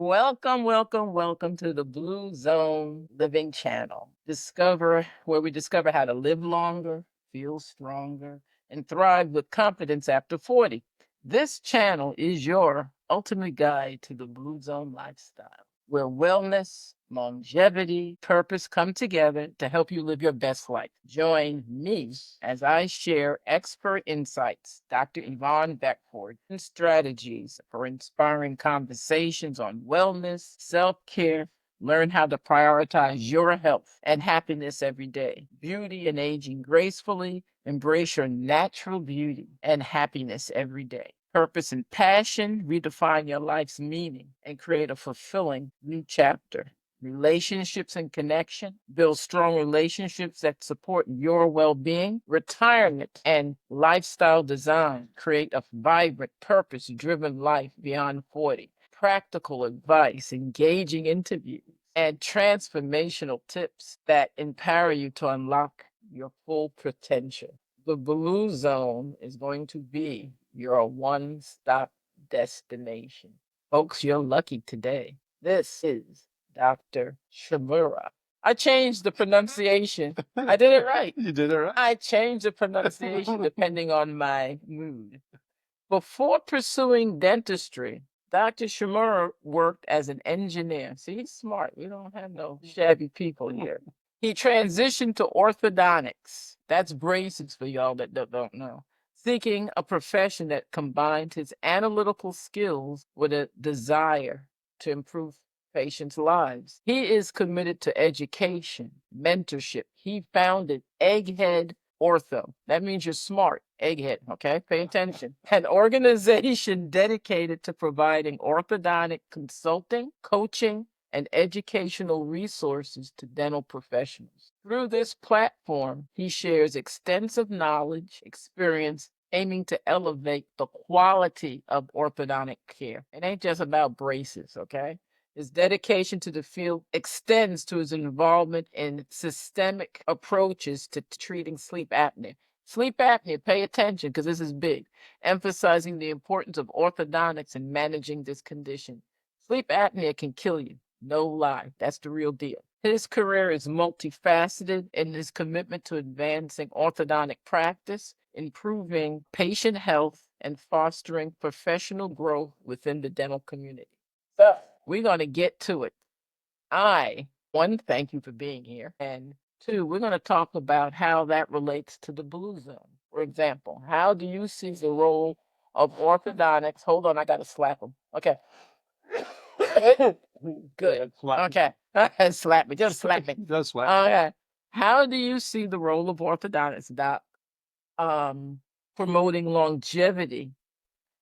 Welcome, welcome, welcome to the Blue Zone Living Channel. Where we discover how to live longer, feel stronger, and thrive with confidence after 40. This channel is your ultimate guide to the Blue Zone lifestyle, where wellness, longevity, purpose come together to help you live your best life. Join me as I share expert insights, Dr. Yvonne Beckford, and strategies for inspiring conversations on wellness, self care. Learn how to prioritize your health and happiness every day. Beauty and aging gracefully. Embrace your natural beauty and happiness every day. Purpose and passion, redefine your life's meaning and create a fulfilling new chapter. Relationships and connection, build strong relationships that support your well being. Retirement and lifestyle design, create a vibrant, purpose driven life beyond 40. Practical advice, engaging interviews, and transformational tips that empower you to unlock your full potential. The Blue Zone is going to be your one stop destination. Folks, you're lucky today. This is Dr. Shimura. I changed the pronunciation. I did it right. You did it right. I changed the pronunciation depending on my mood. Before pursuing dentistry, Dr. Shimura worked as an engineer. See, he's smart. We don't have no shabby people here. He transitioned to orthodontics. That's braces for y'all that don't know. Seeking a profession that combined his analytical skills with a desire to improve patients' lives. He is committed to education, mentorship. He founded Egghead Ortho. That means you're smart. Egghead, okay? Pay attention. An organization dedicated to providing orthodontic consulting, coaching, and educational resources to dental professionals. Through this platform, he shares extensive knowledge, experience, aiming to elevate the quality of orthodontic care. It ain't just about braces, okay? His dedication to the field extends to his involvement in systemic approaches to treating sleep apnea. Sleep apnea, pay attention because this is big, emphasizing the importance of orthodontics in managing this condition. Sleep apnea can kill you. No lie. That's the real deal. His career is multifaceted in his commitment to advancing orthodontic practice, improving patient health, and fostering professional growth within the dental community. So, we're going to get to it. One, thank you for being here. And two, we're going to talk about how that relates to the Blue Zone. For example, how do you see the role of orthodontics? Hold on, I got to slap him. Okay. Good. Okay. Slap me. Just slap me. Just slap. Okay. How do you see the role of orthodontics, Doc, promoting longevity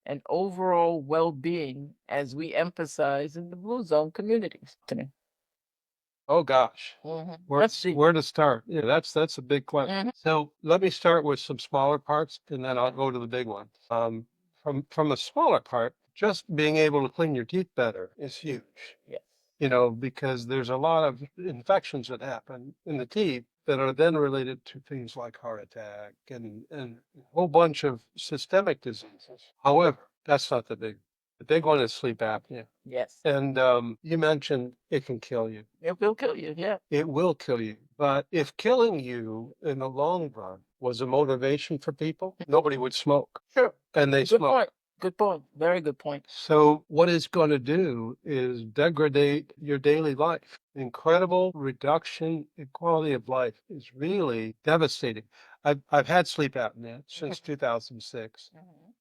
and overall well-being as we emphasize in the Blue Zone communities today? Oh gosh, Let's see. where to start? Yeah, that's a big question. Mhm. So let me start with some smaller parts, and then I'll go to the big one. From a smaller part, just being able to clean your teeth better is huge. Yes. Because there's a lot of infections that happen in the teeth that are then related to things like heart attack and a whole bunch of systemic diseases. However, that's not the big one is sleep apnea. Yes. And you mentioned it can kill you. It will kill you. Yeah. It will kill you. But if killing you in the long run was a motivation for people, nobody would smoke. Sure. And they Good smoke. point. Good point. Very good point. So what it's going to do is degrade your daily life. Incredible reduction in quality of life is really devastating. I've had sleep apnea since 2006.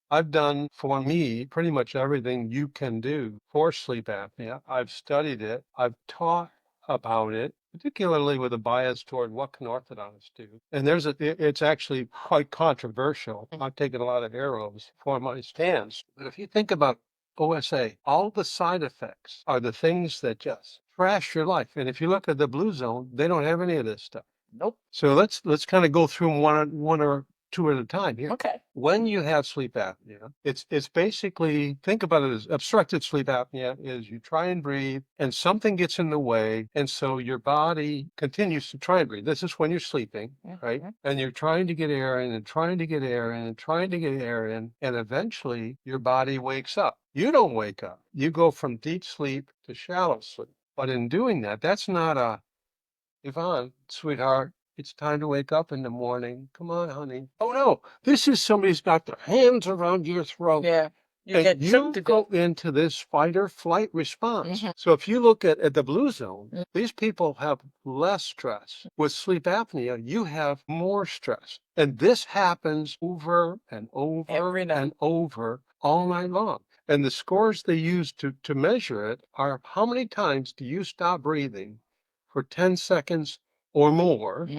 I've done for me pretty much everything you can do for sleep apnea. I've studied it. I've taught about it, particularly with a bias toward what can orthodontists do. And it's actually quite controversial. I've taken a lot of arrows for my stance. But if you think about OSA, all the side effects are the things that just trash your life. And if you look at the Blue Zone, they don't have any of this stuff. Nope. So let's kind of go through one two at a time here. Okay. When you have sleep apnea, it's basically, think about it as obstructive sleep apnea is you try and breathe and something gets in the way. And so your body continues to try and breathe. This is when you're sleeping, right? And you're trying to get air in and trying to get air in and trying to get air in. And eventually your body wakes up. You don't wake up. You go from deep sleep to shallow sleep. But in doing that, that's not a, Yvonne, sweetheart, it's time to wake up in the morning. Come on, honey. Oh no, this is somebody's got their hands around your throat. Yeah. You And get you tricked to go go. into this fight or flight response. So if you look at the blue zone, these people have less stress. With sleep apnea, you have more stress. And this happens over and over Every night. and over all night long. And the scores they use to measure it are how many times do you stop breathing for 10 seconds or more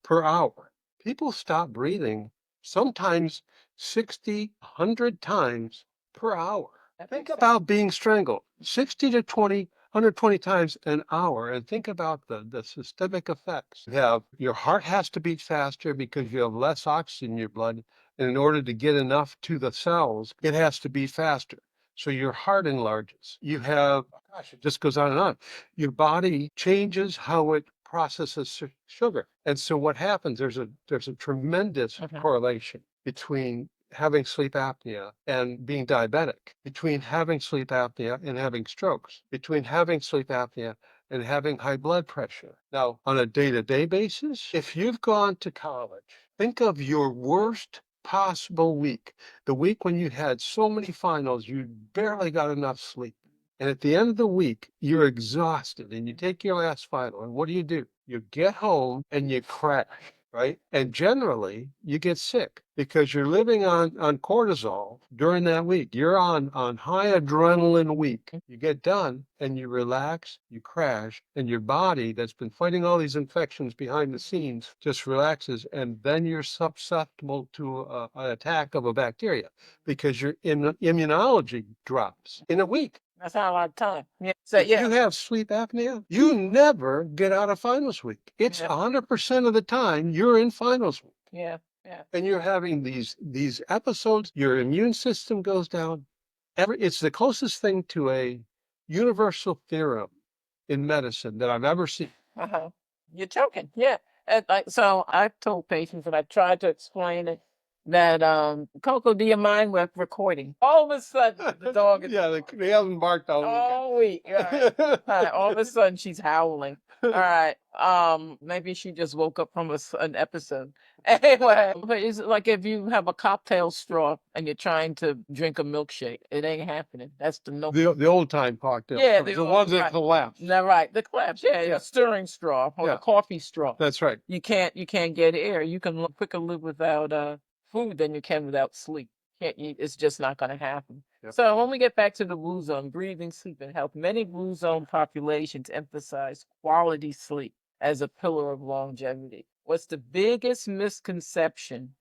per hour. People stop breathing sometimes 60, 100 times per hour. Think about being strangled 60 to 20, 120 times an hour, and think about the systemic effects. You have, your heart has to beat faster because you have less oxygen in your blood. And in order to get enough to the cells, it has to beat faster. So your heart enlarges. You have, gosh, it just goes on and on. Your body changes how it processes sugar. And so what happens, there's a tremendous correlation between having sleep apnea and being diabetic, between having sleep apnea and having strokes, between having sleep apnea and having high blood pressure. Now, on a day-to-day basis, if you've gone to college, think of your worst possible week, the week when you had so many finals, you barely got enough sleep. And at the end of the week, you're exhausted and you take your last final. And what do? You get home and you crash, right? And generally, you get sick because you're living on cortisol during that week. You're on high adrenaline week. You get done and you relax, you crash, and your body that's been fighting all these infections behind the scenes just relaxes. And then you're susceptible to an attack of a bacteria because your immunology drops in a week. That's not a lot of time. Yeah. So If you have sleep apnea, you never get out of finals week. It's 100% of the time you're in finals week. Yeah. Yeah. And you're having these episodes, your immune system goes down. It's the closest thing to a universal theorem in medicine that I've ever seen. You're joking. Yeah. And so I've told patients and I tried to explain it that Coco, do you mind with recording? All of a sudden the dog is they haven't barked all week. Right. All of a sudden she's howling. All right. Maybe she just woke up from an episode. Anyway, but it's like if you have a cocktail straw and you're trying to drink a milkshake, it ain't happening. That's the old time cocktail. Yeah, the ones that collapse. No, right. The collapse. Yeah, the stirring straw or the coffee straw. That's right. You can't get air. You can quicker live without food than you can without sleep. Can't eat. It's just not going to happen. So when we get back to the blue zone, breathing, sleep, and health, many blue zone populations emphasize quality sleep as a pillar of longevity. What's the biggest misconception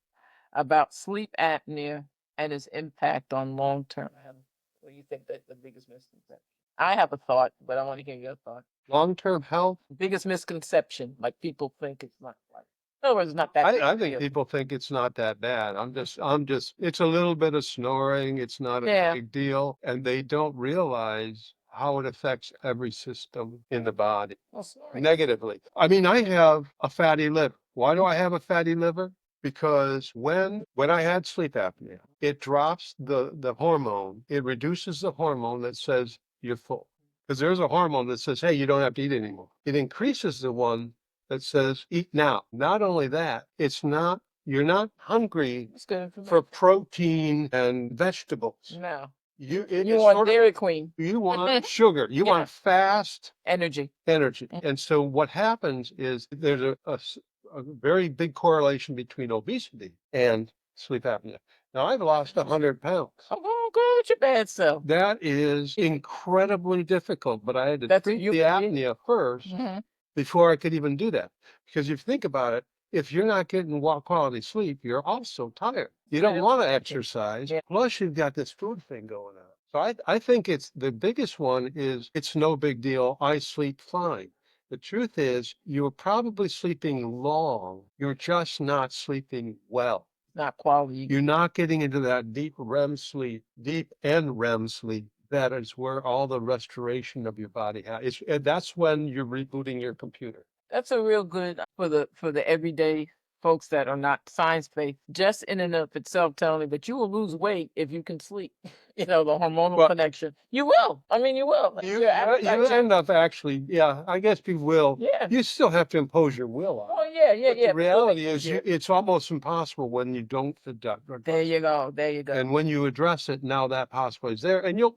about sleep apnea and its impact on long-term health? What do you think that the biggest misconception? I have a thought, but I want to hear your thought. Long-term health? Biggest misconception, like people think it's not like. In other words, it's not that big. I think people think it's not that bad. I'm just, it's a little bit of snoring. It's not a big deal. And they don't realize how it affects every system in the body negatively. I mean, I have a fatty liver. Why do I have a fatty liver? Because when I had sleep apnea, it drops the hormone. It reduces the hormone that says you're full. Because there's a hormone that says, hey, you don't have to eat anymore. It increases the one that says eat now. Not only that, you're not hungry for protein and vegetables. No. You want Dairy Queen. You want sugar. You want fast energy. And so what happens is there's a very big correlation between obesity and sleep apnea. Now, I've lost 100 pounds. Oh, go with your bad self. That is incredibly difficult, but I had to treat the apnea first before I could even do that. Because if you think about it, if you're not getting quality sleep, you're also tired. You don't want to exercise. Plus, you've got this food thing going on. So I think it's the biggest one is it's no big deal. I sleep fine. The truth is, you're probably sleeping long. You're just not sleeping well. Not quality. You're not getting into that deep REM sleep, deep and REM sleep. That is where all the restoration of your body happens. And that's when you're rebooting your computer. That's a real good for the everyday folks that are not science based. Just in and of itself, telling me that you will lose weight if you can sleep. You know, the hormonal Well, connection. You will. I mean, you will. Like, you your appetite. end up actually, yeah, I guess you will. Yeah. You still have to impose your will on Oh it. yeah, yeah, But yeah. the But reality really, is, yeah. it's almost impossible when you don't address There it. you go. There you go. And when you address it, now that possibility is there, and you'll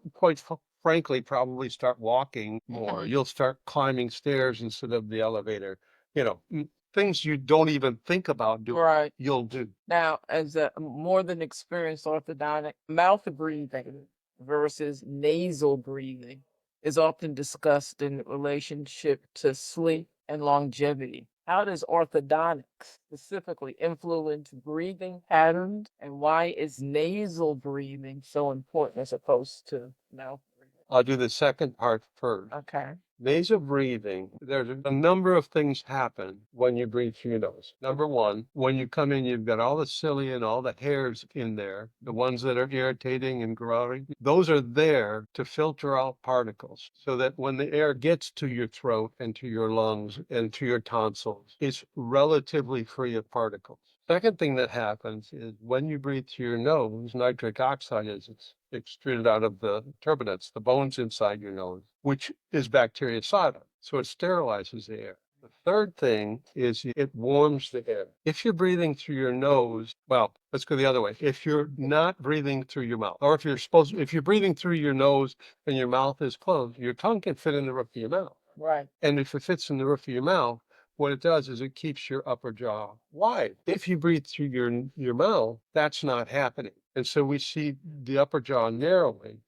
frankly probably start walking more. You'll start climbing stairs instead of the elevator. You know, things you don't even think about doing, Right. you'll do. Now, as a more than experienced orthodontic, mouth breathing versus nasal breathing is often discussed in relationship to sleep and longevity. How does orthodontics specifically influence breathing patterns, and why is nasal breathing so important as opposed to mouth breathing? I'll do the second part first. Okay. Nasal breathing, there's a number of things happen when you breathe through your nose. Number one, when you come in, you've got all the cilia and all the hairs in there, the ones that are irritating and growing. Those are there to filter out particles so that when the air gets to your throat and to your lungs and to your tonsils, it's relatively free of particles. Second thing that happens is when you breathe through your nose, nitric oxide is extruded out of the turbinates, the bones inside your nose, which is bactericidal. So it sterilizes the air. The third thing is it warms the air. If you're breathing through your nose, well, let's go the other way. If you're not breathing through your mouth, or if you're breathing through your nose and your mouth is closed, your tongue can fit in the roof of your mouth. Right. And if it fits in the roof of your mouth, what it does is it keeps your upper jaw wide. If you breathe through your mouth, that's not happening. And so we see the upper jaw narrowing,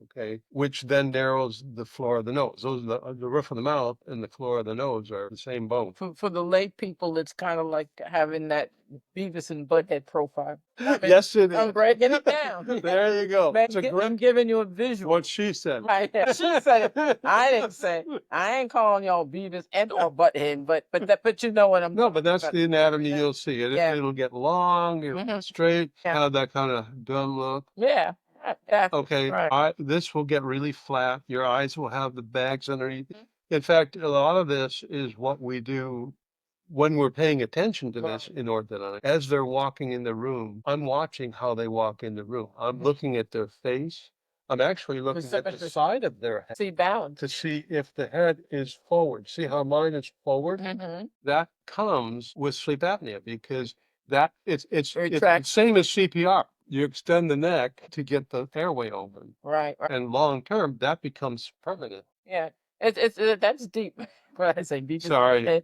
okay, which then narrows the floor of the nose. Those are the roof of the mouth and the floor of the nose are the same bone. For the lay people, it's kind of like having that Beavis and Butthead profile. Yes, it I'm is. breaking it down. There you go. Man, It's a great, I'm giving you a visual. what she said. Right. She said it. I didn't say. I ain't calling y'all Beavis and or Butthead, but you know what I'm. No, but that's about. the anatomy you'll see. Yeah. It'll get long, it'll get straight, Yeah. have that kind of dumb look. Yeah. Yeah. Okay, Right. this will get really flat. Your eyes will have the bags underneath. In fact, a lot of this is what we do when we're paying attention to this in orthodontics. As they're walking in the room, I'm watching how they walk in the room. I'm looking at their face. I'm actually looking at the side of their head See balance. to see if the head is forward. See how mine is forward? That comes with sleep apnea because it's the same as CPR. You extend the neck to get the airway open. Right. And long term, that becomes permanent. Yeah. It's that's deep. What I say, Beavis. Sorry,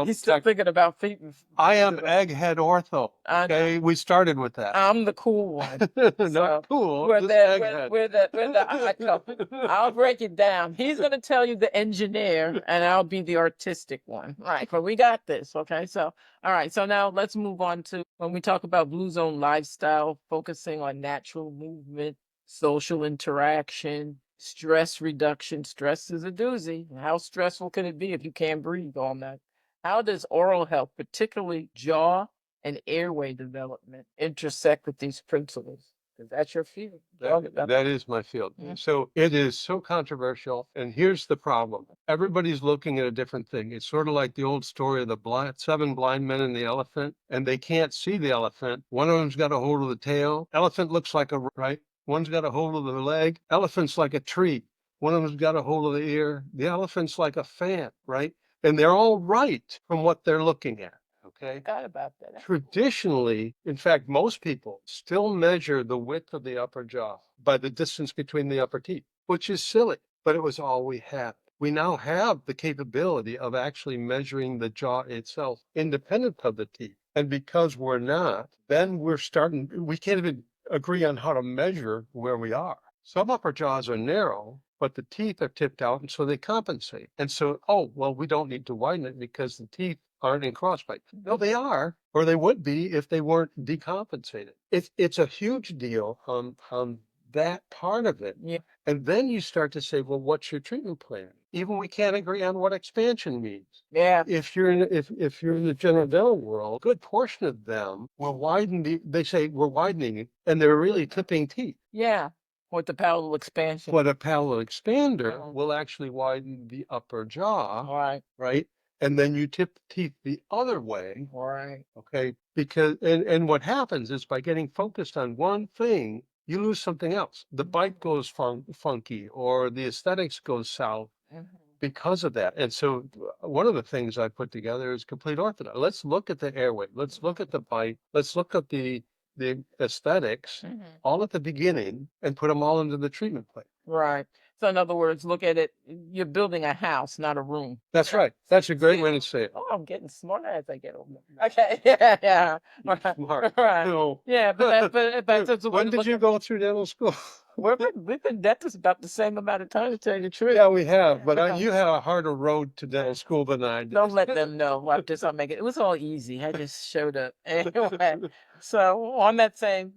He's still thinking about feet. I am Egghead Ortho. Okay, we started with that. I'm the cool one. Not cool. We're just the Egghead. we're the odd couple. I'll break it down. He's gonna tell you the engineer, and I'll be the artistic one. Right, but we got this. Okay, so all right. So now let's move on to when we talk about Blue Zone lifestyle, focusing on natural movement, social interaction, stress reduction. Stress is a doozy. How stressful can it be if you can't breathe all night? How does oral health, particularly jaw and airway development, intersect with these principles? Because that's your field. That is my field. Yeah. So it is so controversial. And here's the problem. Everybody's looking at a different thing. It's sort of like the old story of the 7 blind men and the elephant, and they can't see the elephant. One of them's got a hold of the tail. Elephant looks like a right. One's got a hold of the leg. Elephant's like a tree. One of them's got a hold of the ear. The elephant's like a fan, right? And they're all right from what they're looking at. Okay. Forgot about that. Traditionally, in fact, most people still measure the width of the upper jaw by the distance between the upper teeth, which is silly, but it was all we had. We now have the capability of actually measuring the jaw itself independent of the teeth. And because we're not, then we can't even agree on how to measure where we are. Some upper jaws are narrow, but the teeth are tipped out, and so they compensate. And so, oh, well, we don't need to widen it because the teeth aren't in crossbite. No, they are, or they would be if they weren't decompensated. It's a huge deal on that part of it. Yeah. And then you start to say, well, what's your treatment plan? Even we can't agree on what expansion means. Yeah. If you're in if you're in the general dental world, a good portion of them will widen they say we're widening it, and they're really clipping teeth. Yeah. With the palatal expansion. But a palatal expander will actually widen the upper jaw, Right. right? And then you tip the teeth the other way, Right. okay? Because and what happens is by getting focused on one thing, you lose something else. The bite goes funky, or the aesthetics goes south because of that. And so one of the things I put together is complete orthodontic. Let's look at the airway. Let's look at the bite. Let's look at the aesthetics all at the beginning and put them all into the treatment plan. Right. So in other words, look at it. You're building a house, not a room. That's right. That's a great way to say it. Oh, I'm getting smarter as I get older. Okay. Yeah. Yeah. Right. Smart. Right. No. Yeah. But that's When did you go through dental school? we've been dentists about the same amount of time, to tell you the truth. Yeah, we have, but you had a harder road to dental school than I did. Don't let them know. I'm just not making it. It was all easy. I just showed up. Anyway, so on that same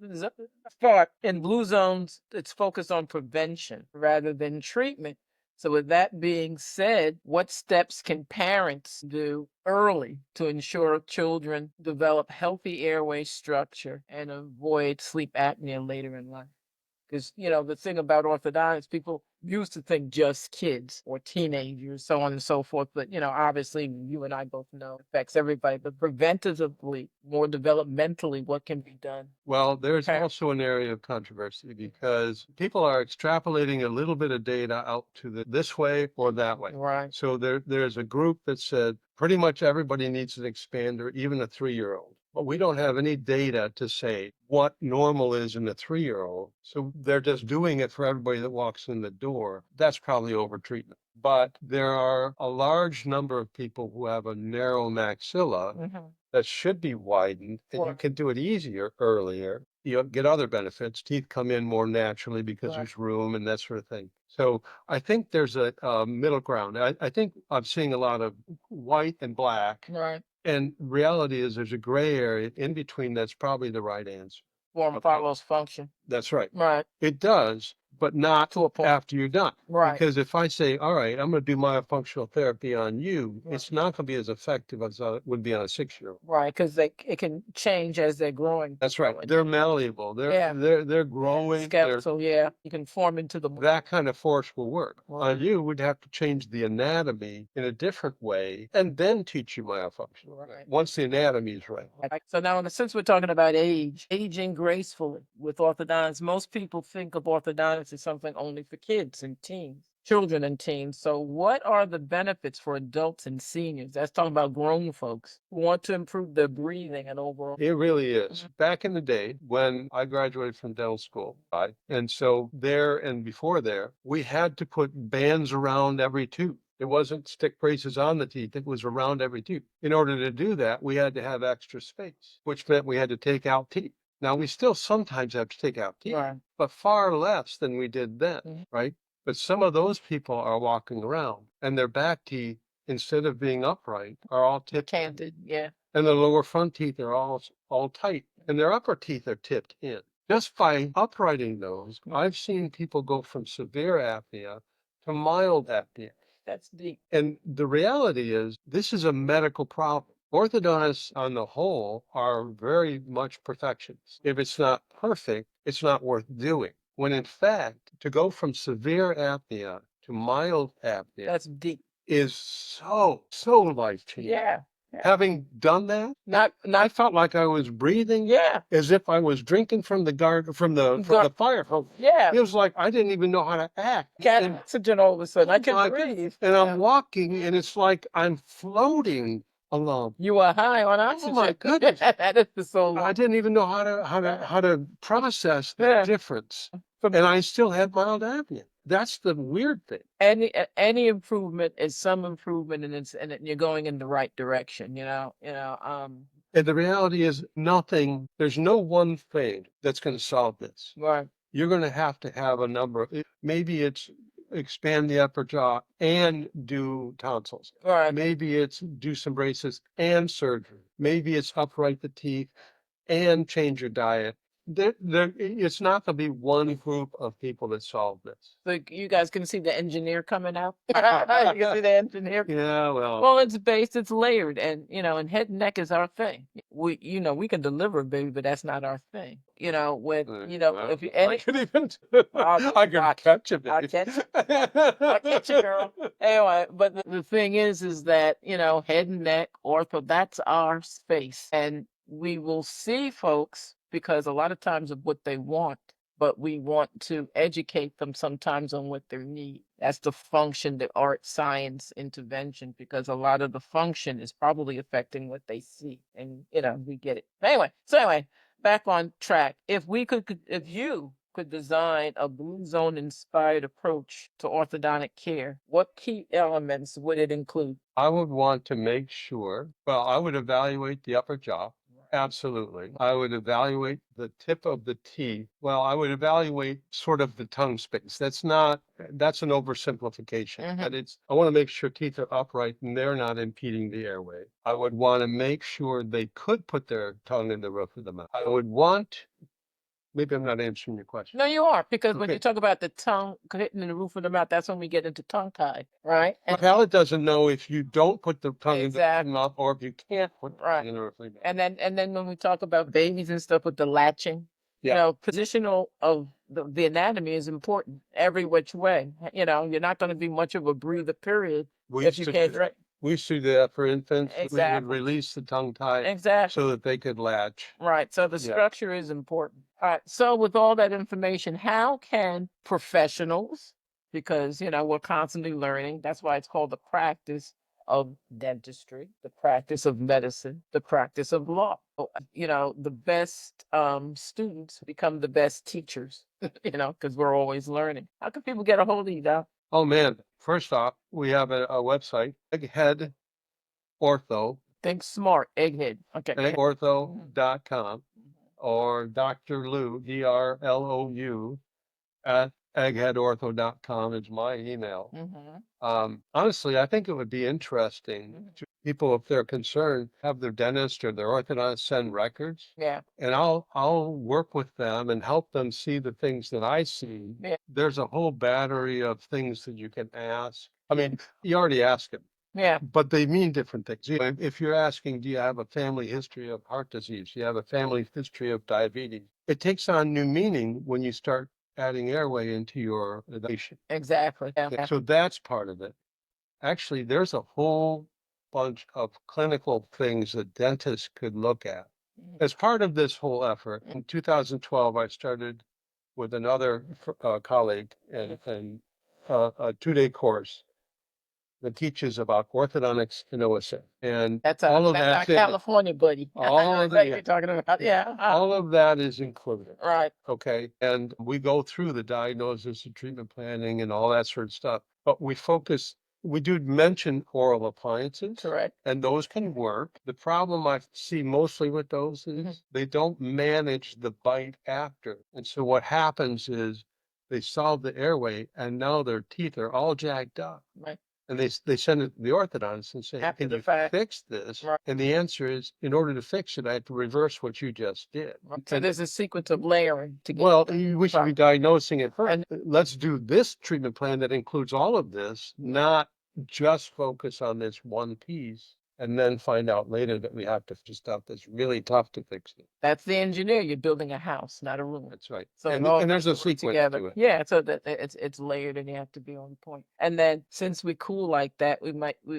part, in blue zones, it's focused on prevention rather than treatment. So with that being said, what steps can parents do early to ensure children develop healthy airway structure and avoid sleep apnea later in life? Because, the thing about orthodontics, people used to think just kids or teenagers, so on and so forth. But, obviously, you and I both know it affects everybody. But preventatively, more developmentally, what can be done? Well, there's Okay. also an area of controversy because people are extrapolating a little bit of data out to this way or that way. Right. So there's a group that said pretty much everybody needs an expander, even a 3-year-old. But we don't have any data to say what normal is in a 3-year-old. So they're just doing it for everybody that walks in the door. That's probably overtreatment. But there are a large number of people who have a narrow maxilla that should be widened, and you can do it easier earlier. You get other benefits. Teeth come in more naturally because there's room and that sort of thing. So I think there's a middle ground. I think I'm seeing a lot of white and black. Right. And reality is there's a gray area in between that's probably the right answer. Form follows function. That's right. Right. It does, but not To a point. after you're done. Right. Because if I say, all right, I'm going to do myofunctional therapy on you, it's not going to be as effective as it would be on a 6-year-old. Right, because it can change as they're growing. That's right. They're malleable. They're growing. Skeletal, yeah. You can form into the That kind of force will work. On you, we'd have to change the anatomy in a different way and then teach you myofunction. Right. Once the anatomy is right. So now, since we're talking about aging gracefully with orthodontics, most people think of orthodontics as something only for kids and teens, children and teens. So what are the benefits for adults and seniors? That's talking about grown folks who want to improve their breathing and overall. It really is. Back in the day when I graduated from dental school, and so there and before there, we had to put bands around every tooth. It wasn't stick braces on the teeth, it was around every tooth. In order to do that, we had to have extra space, which meant we had to take out teeth. Now, we still sometimes have to take out teeth, but far less than we did then, right? But some of those people are walking around and their back teeth, instead of being upright, are all tipped. Canted, yeah. And the lower front teeth are all tight, and their upper teeth are tipped in. Just by uprighting those, I've seen people go from severe apnea to mild apnea. That's deep. And the reality is, this is a medical problem. Orthodontists on the whole are very much perfectionists. If it's not perfect, it's not worth doing. When in fact, to go from severe apnea to mild apnea, that's deep, is so life-changing. Yeah. Having done that, I felt like I was breathing as if I was drinking from the fire hose. Yeah. It was like I didn't even know how to act. Got oxygen all of a sudden. I couldn't breathe. And I'm walking and it's like I'm floating along. You were high on oxygen. Oh my goodness. That is so I didn't even know how to process the difference. And I still had mild apnea. That's the weird thing. Any improvement is some improvement, and you're going in the right direction. And the reality is nothing. There's no one thing that's going to solve this. Right. You're going to have a number. Maybe it's expand the upper jaw and do tonsils. Right. Maybe it's do some braces and surgery. Maybe it's upright the teeth and change your diet It's not going to be one group of people that solve this. So you guys can see the engineer coming out. You can see the engineer. Yeah, Well, it's based, it's layered, and and head and neck is our thing. We can deliver a baby, but that's not our thing. If you I could even, I'll I could watch. catch a I'll bit. I'll catch you, girl. Anyway, but the thing is that, head and neck, ortho, that's our space. And we will see folks because a lot of times of what they want, but we want to educate them sometimes on what they need. That's the function, the art, science intervention, because a lot of the function is probably affecting what they see. And, we get it. Anyway, back on track. If you could design a blue zone inspired approach to orthodontic care, what key elements would it include? I would want to make sure, well, I would evaluate the upper jaw. Absolutely. I would evaluate the tip of the teeth. Well, I would evaluate sort of the tongue space. That's an oversimplification. But I want to make sure teeth are upright and they're not impeding the airway. I would want to make sure they could put their tongue in the roof of the mouth. I would want, maybe I'm not answering your question. No, you are, because when you Okay. talk about the tongue hitting in the roof of the mouth, that's when we get into tongue tie, right? The palate doesn't know if you don't put the tongue in the Exactly. mouth or if you can't put the Right. tongue in the roof of the mouth. And then when we talk about babies and stuff with the latching, Yeah. positional of the anatomy is important every which way. You're not going to be much of a breather, period, We if used you to can't. do that. We used to do that for infants. We would Exactly. release the tongue tie Exactly. so that they could latch. Right. So the Yeah. structure is important. All right. So with all that information, how can professionals, because we're constantly learning, that's why it's called the practice of dentistry, the practice of medicine, the practice of law. The best students become the best teachers, because we're always learning. How can people get a hold of you, Doc? Oh man. First off, we have a website, Egghead Ortho, Think smart, egghead. Okay. eggortho.com, or drlou, DRLOU, at eggheadortho.com is my email. Honestly, I think it would be interesting to people, if they're concerned, have their dentist or their orthodontist send records. Yeah. And I'll work with them and help them see the things that I see. Yeah. There's a whole battery of things that you can ask. I mean, you already asked them. Yeah. But they mean different things. If you're asking, do you have a family history of heart disease? Do you have a family history of diabetes? It takes on new meaning when you start adding airway into your evaluation. Exactly. Yeah. So that's part of it. Actually, there's a whole bunch of clinical things that dentists could look at. As part of this whole effort, in 2012, I started with another colleague in a 2-day course that teaches about orthodontics and OSA. And That's all of our that, California buddy. all of That the, you're talking about. Yeah. all of that is included. Right. Okay. And we go through the diagnosis and treatment planning and all that sort of stuff. But we do mention oral appliances. Correct. And those can work. The problem I see mostly with those is they don't manage the bite after. And so what happens is they solve the airway and now their teeth are all jacked up. Right. And they send it to the orthodontist and say, After can the you fact. fix this? Right. And the answer is, in order to fix it, I have to reverse what you just did. So there's a sequence of layering to get. Well, we should be diagnosing it first. And- Let's do this treatment plan that includes all of this, not just focus on this one piece and then find out later that we have to fix stuff that's really tough to fix it. That's the engineer. You're building a house, not a room. That's right. So And, it all and there's a has to work sequence together. to it. Yeah, so that it's layered and you have to be on point. And then since we're cool like that, we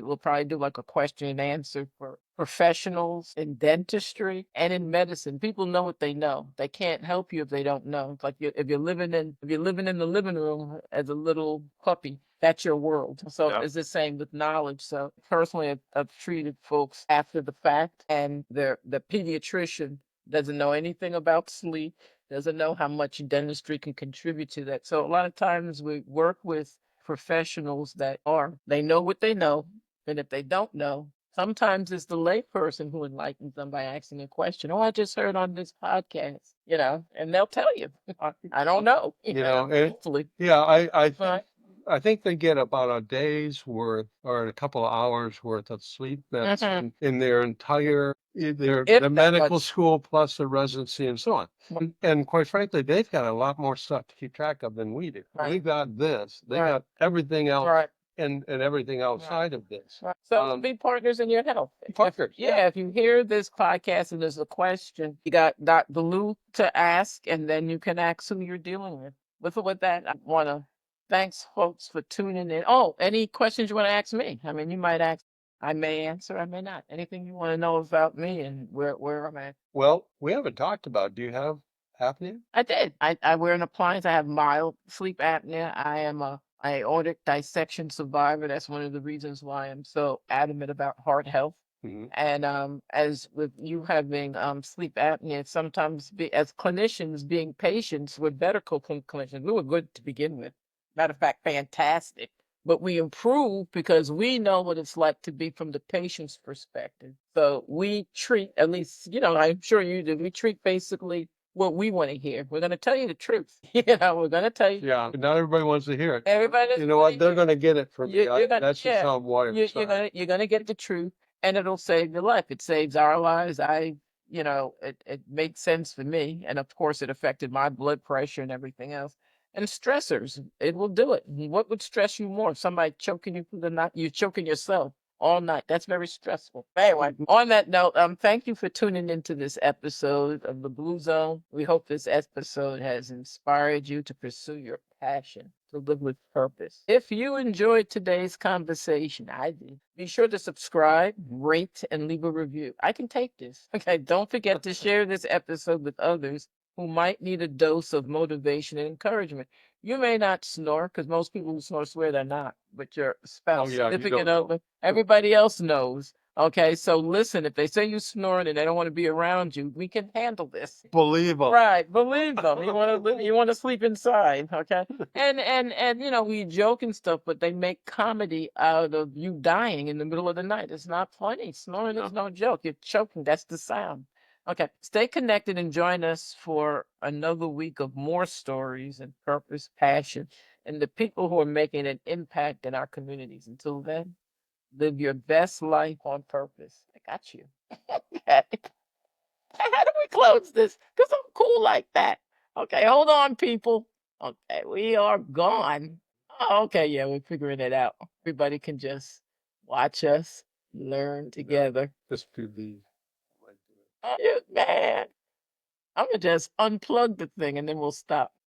will probably do like a question and answer for professionals in dentistry and in medicine. People know what they know. They can't help you if they don't know. It's like if you're living in the living room as a little puppy, that's your world. So Yeah. it's the same with knowledge. So personally, I've treated folks after the fact, and the pediatrician doesn't know anything about sleep, doesn't know how much dentistry can contribute to that. So a lot of times we work with professionals they know what they know, and if they don't know, sometimes it's the layperson who enlightens them by asking a question. Oh, I just heard on this podcast, and they'll tell you. I don't know. And Hopefully. yeah, I Right. I think they get about a day's worth or a couple of hours worth of sleep medicine in their entire their If the that medical much. school plus the residency and so on. And quite frankly, they've got a lot more stuff to keep track of than we do. Right. We've got this. They Right. got everything else Right. and everything Right. outside of this. Right. So be partners in your health. Partners, yeah. If you hear this podcast and there's a question, you got drlou to ask, and then you can ask who you're dealing with. With that, I want to thanks folks for tuning in. Oh, any questions you want to ask me? I mean, you might ask. I may answer, I may not. Anything you want to know about me and where I'm at. Well, we haven't talked about, do you have apnea? I did. I wear an appliance. I have mild sleep apnea. I am a aortic dissection survivor. That's one of the reasons why I'm so adamant about heart health. Mhm. And as with you having sleep apnea, sometimes as clinicians, being patients, we're better clinicians. We were good to begin with. Matter of fact, fantastic. But we improve because we know what it's like to be from the patient's perspective. So we treat, at least, I'm sure you do, we treat basically what we want to hear. We're going to tell you the truth. We're going to tell you. Yeah, but not everybody wants to hear it. Everybody doesn't You know wanna what? They're hear going to get it from me. That's just yeah, how I'm wired. Sorry. you're gonna get the truth, and it'll save your life. It saves our lives. It makes sense for me, and of course, it affected my blood pressure and everything else. And stressors, it will do it. What would stress you more? Somebody choking you through the night, you choking yourself all night. That's very stressful. Anyway, on that note, thank you for tuning into this episode of the Blue Zone. We hope this episode has inspired you to pursue your passion, to live with purpose. If you enjoyed today's conversation, I did, be sure to subscribe, rate, and leave a review. I can take this. Okay, don't forget to share this episode with others who might need a dose of motivation and encouragement. You may not snore because most people who snore swear they're not, but your spouse, yeah, you significant don't know. other, everybody else knows. Okay, so listen, if they say you snoring and they don't want to be around you, we can handle this. Believe them. Right, believe them. You want to sleep inside, okay? And we joke and stuff, but they make comedy out of you dying in the middle of the night. It's not funny. Snoring is no joke. You're choking. That's the sound. Okay, stay connected and join us for another week of more stories and purpose, passion, and the people who are making an impact in our communities. Until then, live your best life on purpose. I got you. Okay. How do we close this? Because I'm cool like that. Okay, hold on, people. Okay, we are gone. Oh, okay, yeah, we're figuring it out. Everybody can just watch us learn together. This could be. Man, I'm gonna just unplug the thing and then we'll stop.